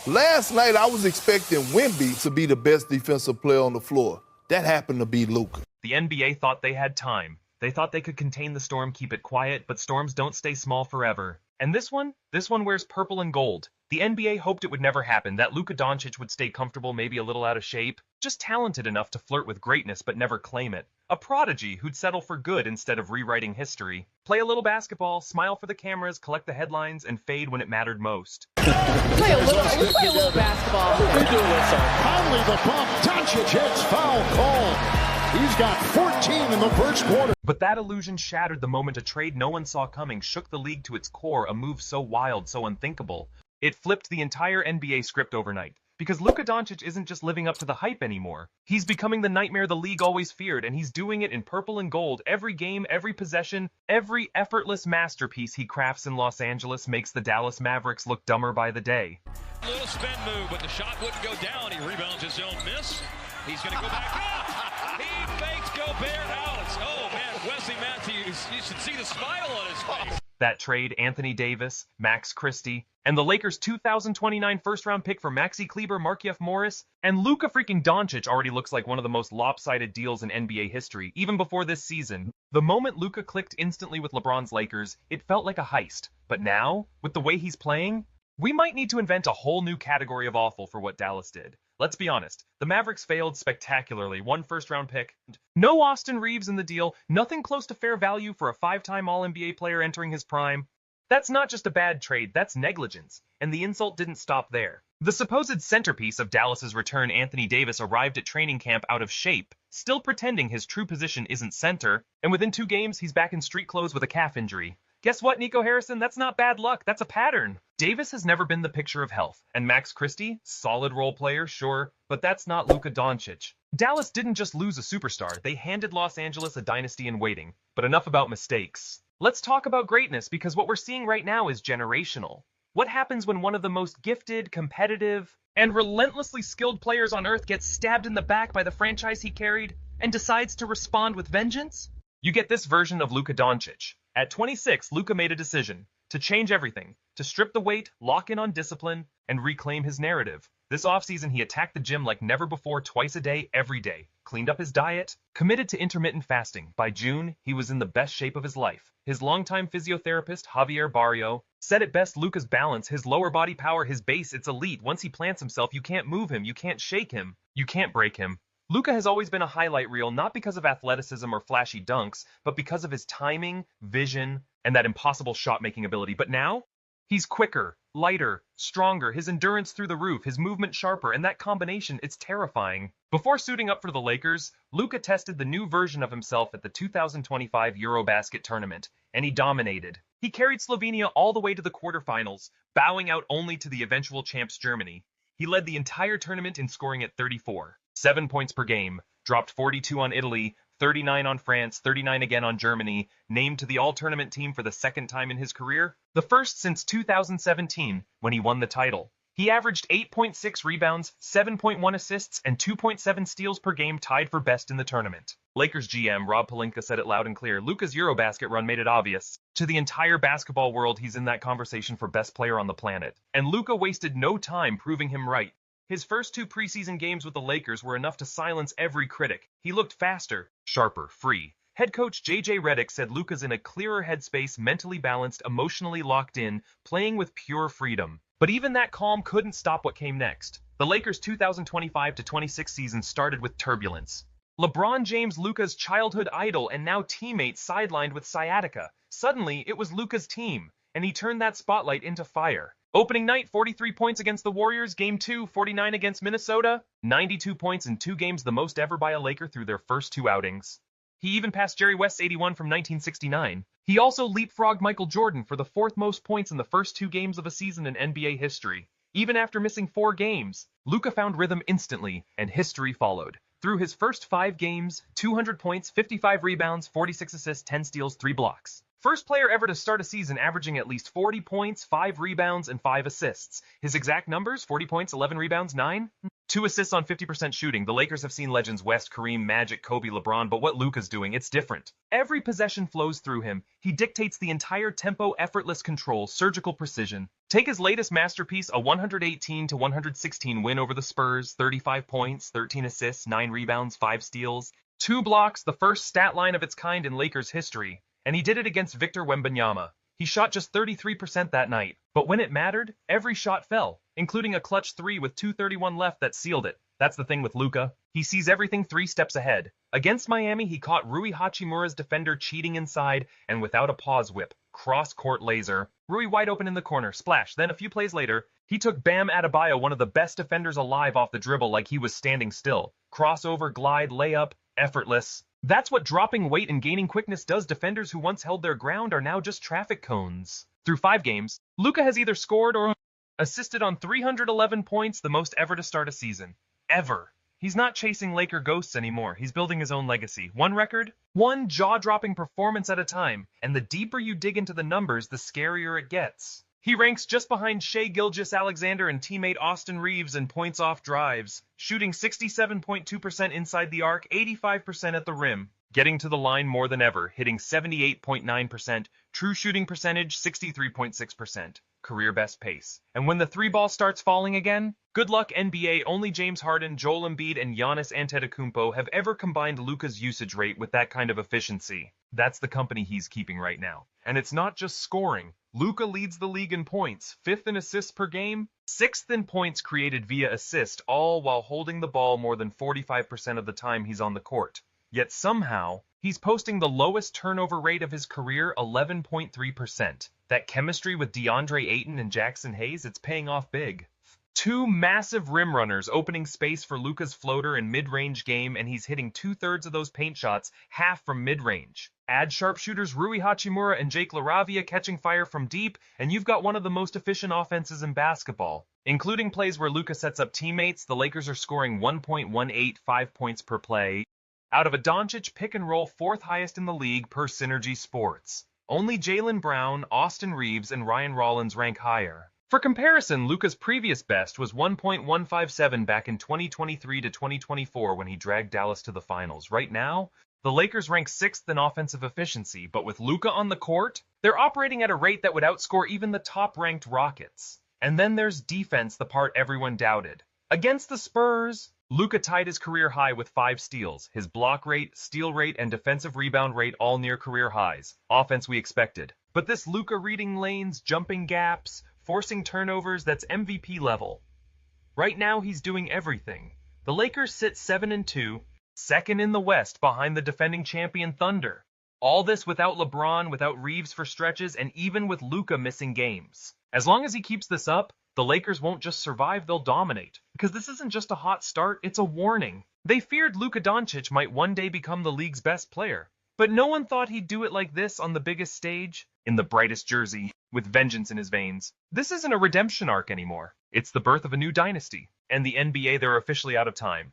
Last night, I was expecting Wemby to be the best defensive player on the floor. That happened to be Luka. The NBA thought they had time. They thought they could contain the storm, keep it quiet, but storms don't stay small forever. And this one wears purple and gold. The NBA hoped it would never happen, that Luka Dončić would stay comfortable, maybe a little out of shape, just talented enough to flirt with greatness but never claim it. A prodigy who'd settle for good instead of rewriting history. Play a little basketball, smile for the cameras, collect the headlines, and fade when it mattered most. Play a little basketball. Finally the bump. Dončić hits, foul call. He's got 14 in the first quarter. But that illusion shattered the moment a trade no one saw coming shook the league to its core, a move so wild, so unthinkable. It flipped the entire NBA script overnight. Because Luka Dončić isn't just living up to the hype anymore. He's becoming the nightmare the league always feared, and he's doing it in purple and gold. Every game, every possession, every effortless masterpiece he crafts in Los Angeles makes the Dallas Mavericks look dumber by the day. A little spin move, but the shot wouldn't go down. He rebounds his own miss. He's going to go back up. He fakes Gobert out. Oh, man, Wesley Matthews, you should see the smile on his face. That trade, Anthony Davis, Max Christie, and the Lakers' 2029 first-round pick for Maxi Kleber, Markieff Morris, and Luka freaking Dončić already looks like one of the most lopsided deals in NBA history, even before this season. The moment Luka clicked instantly with LeBron's Lakers, it felt like a heist. But now, with the way he's playing, we might need to invent a whole new category of awful for what Dallas did. Let's be honest, the Mavericks failed spectacularly. One first-round pick, no Austin Reeves in the deal, nothing close to fair value for a five-time All-NBA player entering his prime. That's not just a bad trade, that's negligence. And the insult didn't stop there. The supposed centerpiece of Dallas's return, Anthony Davis, arrived at training camp out of shape, still pretending his true position isn't center, and within 2 games, he's back in street clothes with a calf injury. Guess what, Nico Harrison? That's not bad luck. That's a pattern. Davis has never been the picture of health. And Max Christie? Solid role player, sure. But that's not Luka Dončić. Dallas didn't just lose a superstar. They handed Los Angeles a dynasty in waiting. But enough about mistakes. Let's talk about greatness, because what we're seeing right now is generational. What happens when one of the most gifted, competitive, and relentlessly skilled players on earth gets stabbed in the back by the franchise he carried and decides to respond with vengeance? You get this version of Luka Dončić. At 26, Luka made a decision to change everything, to strip the weight, lock in on discipline, and reclaim his narrative. This offseason, he attacked the gym like never before, twice a day, every day, cleaned up his diet, committed to intermittent fasting. By June, he was in the best shape of his life. His longtime physiotherapist, Javier Barrio, said it best: Luka's balance, his lower body power, his base, it's elite. Once he plants himself, you can't move him, you can't shake him, you can't break him. Luka has always been a highlight reel, not because of athleticism or flashy dunks, but because of his timing, vision, and that impossible shot-making ability. But now, he's quicker, lighter, stronger, his endurance through the roof, his movement sharper, and that combination, it's terrifying. Before suiting up for the Lakers, Luka tested the new version of himself at the 2025 Eurobasket tournament, and he dominated. He carried Slovenia all the way to the quarterfinals, bowing out only to the eventual champs Germany. He led the entire tournament in scoring at 34. 7 points per game, dropped 42 on Italy, 39 on France, 39 again on Germany, named to the all-tournament team for the second time in his career, the first since 2017, when he won the title. He averaged 8.6 rebounds, 7.1 assists, and 2.7 steals per game, tied for best in the tournament. Lakers GM Rob Pelinka said it loud and clear: Luka's Eurobasket run made it obvious to the entire basketball world he's in that conversation for best player on the planet. And Luka wasted no time proving him right. His first 2 preseason games with the Lakers were enough to silence every critic. He looked faster, sharper, free. Head coach JJ Redick said Luka's in a clearer headspace, mentally balanced, emotionally locked in, playing with pure freedom. But even that calm couldn't stop what came next. The Lakers' 2025-26 season started with turbulence. LeBron James, Luka's childhood idol and now teammate, sidelined with sciatica. Suddenly, it was Luka's team, and he turned that spotlight into fire. Opening night, 43 points against the Warriors. Game 2, 49 against Minnesota. 92 points in 2 games, the most ever by a Laker through their first 2 outings. He even passed Jerry West's 81 from 1969. He also leapfrogged Michael Jordan for the 4th most points in the first 2 games of a season in NBA history. Even after missing 4 games, Luka found rhythm instantly, and history followed. Through his first 5 games, 200 points, 55 rebounds, 46 assists, 10 steals, 3 blocks. First player ever to start a season averaging at least 40 points, 5 rebounds, and 5 assists. His exact numbers: 40 points, 11 rebounds, 9. 2 assists on 50% shooting. The Lakers have seen legends West, Kareem, Magic, Kobe, LeBron, but what Luka's doing, it's different. Every possession flows through him. He dictates the entire tempo, effortless control, surgical precision. Take his latest masterpiece, a 118-116 win over the Spurs, 35 points, 13 assists, 9 rebounds, 5 steals, 2 blocks, the first stat line of its kind in Lakers history, and he did it against Victor Wembanyama. He shot just 33% that night, but when it mattered, every shot fell, including a clutch 3 with 2:31 left that sealed it. That's the thing with Luka. He sees everything 3 steps ahead. Against Miami, he caught Rui Hachimura's defender cheating inside, and without a pause whip, cross-court laser. Rui wide open in the corner, splash. Then a few plays later, he took Bam Adebayo, one of the best defenders alive, off the dribble like he was standing still. Crossover, glide, layup, effortless. That's what dropping weight and gaining quickness does. Defenders who once held their ground are now just traffic cones. Through 5 games, Luka has either scored or assisted on 311 points, the most ever to start a season. Ever. He's not chasing Laker ghosts anymore. He's building his own legacy. One record, one jaw-dropping performance at a time. And the deeper you dig into the numbers, the scarier it gets. He ranks just behind Shai Gilgeous-Alexander and teammate Austin Reeves in points off drives, shooting 67.2% inside the arc, 85% at the rim, getting to the line more than ever, hitting 78.9%, true shooting percentage 63.6%, career best pace. And when the 3-ball starts falling again, good luck NBA. Only James Harden, Joel Embiid, and Giannis Antetokounmpo have ever combined Luka's usage rate with that kind of efficiency. That's the company he's keeping right now. And it's not just scoring. Luka leads the league in points, 5th in assists per game, 6th in points created via assist, all while holding the ball more than 45% of the time he's on the court. Yet somehow, he's posting the lowest turnover rate of his career, 11.3%. That chemistry with Deandre Ayton and Jackson Hayes, it's paying off big. 2 massive rim runners opening space for Luka's floater and mid-range game, and he's hitting 2/3 of those paint shots, half from mid-range. Add sharpshooters Rui Hachimura and Jake LaRavia catching fire from deep, and you've got one of the most efficient offenses in basketball. Including plays where Luka sets up teammates, the Lakers are scoring 1.185 points per play. Out of a Dončić pick and roll, 4th highest in the league per Synergy Sports. Only Jaylen Brown, Austin Reeves, and Ryan Rollins rank higher. For comparison, Luka's previous best was 1.157 back in 2023 to 2024 when he dragged Dallas to the finals. Right now, the Lakers rank 6th in offensive efficiency, but with Luka on the court, they're operating at a rate that would outscore even the top-ranked Rockets. And then there's defense, the part everyone doubted. Against the Spurs, Luka tied his career high with 5 steals. His block rate, steal rate, and defensive rebound rate all near career highs. Offense we expected. But this Luka reading lanes, jumping gaps, forcing turnovers, that's MVP level. Right now, he's doing everything. The Lakers sit 7-2, 2nd in the West behind the defending champion Thunder. All this without LeBron, without Reeves for stretches, and even with Luka missing games. As long as he keeps this up, the Lakers won't just survive, they'll dominate. Because this isn't just a hot start, it's a warning. They feared Luka Dončić might one day become the league's best player. But no one thought he'd do it like this on the biggest stage, in the brightest jersey, with vengeance in his veins. This isn't a redemption arc anymore. It's the birth of a new dynasty. And the NBA, they're officially out of time.